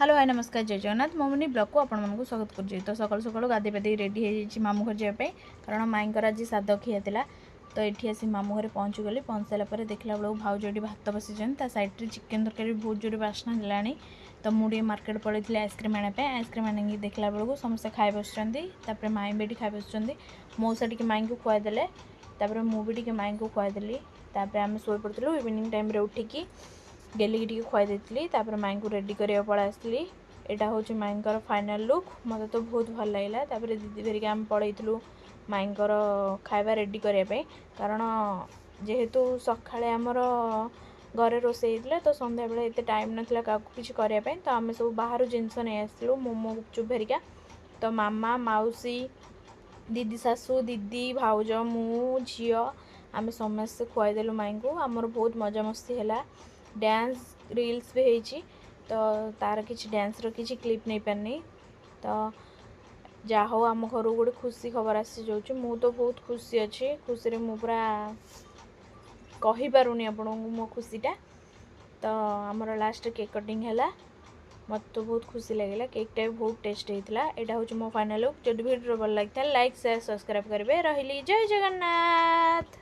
Hello hi नमस्कार जय Jagannath ममुनी blog को आपको स्वागत कर। तो सकाल सकाल गाधे पाधे रेडी हो मामू घर जावाई कारण माईंकर आज साद खिया था। तो ये आसी मामू घर पहुँची गली। पहुँच सारापर देखला बेलू भाउज ये भात बसी सैड्रे चिकेन तरकारी बहुत जोर बास्ना है। तो मुझे मार्केट पड़े आइसक्रीम आने आइसक्रीम आनिक देखला बेलू समस्ते खाई बसुँच माई भी खाई बसुँच मौसा टी माई को खुआदेले मुझे माई को खुआदेली आम शो पड़ू इवनिंग टाइम उठिकी गेली टी खुआई देती माई को रेडी करने पड़ा आसली। यहाँ हूँ माईंकर फाइनाल लुक मत तो बहुत भल लगे। दीदी भेरिक आम पलू माईंकर खाଇବା रेडी करने कारण जेहेतु सकाଳେ आमर घरे रोसे होता तो संध्या बेले एत टाइम नाला क्या किसी करने तो आम सब बाहर जिनस नहीं आसलु मोमो गुपचुप भेरिका। तो मामा माउसी दीदी सासू दीदी भाउज मु झी आम समस्ते खुआदेलु माई को। आमर बहुत मजा मस्ती है। डांस रील्स भी होती तो तार किसी डांस किसी क्लिप नहीं पारनी। तो जा हो आम घर गोटे खुशी खबर आसी जाऊँ मु तो बहुत खुशी अच्छी खुशी मु पूरा कही पारुनी आपको मो खुशीटा। तो आमर लास्ट केक कटिंग है मत तो बहुत खुशी लगे केकटा भी बहुत टेस्ट होता। यहाँ हूँ मो फाइनल लुक। जब वीडियो भल लगी लाइक शेयर सब्सक्राइब करेंगे। रही जय जगन्नाथ।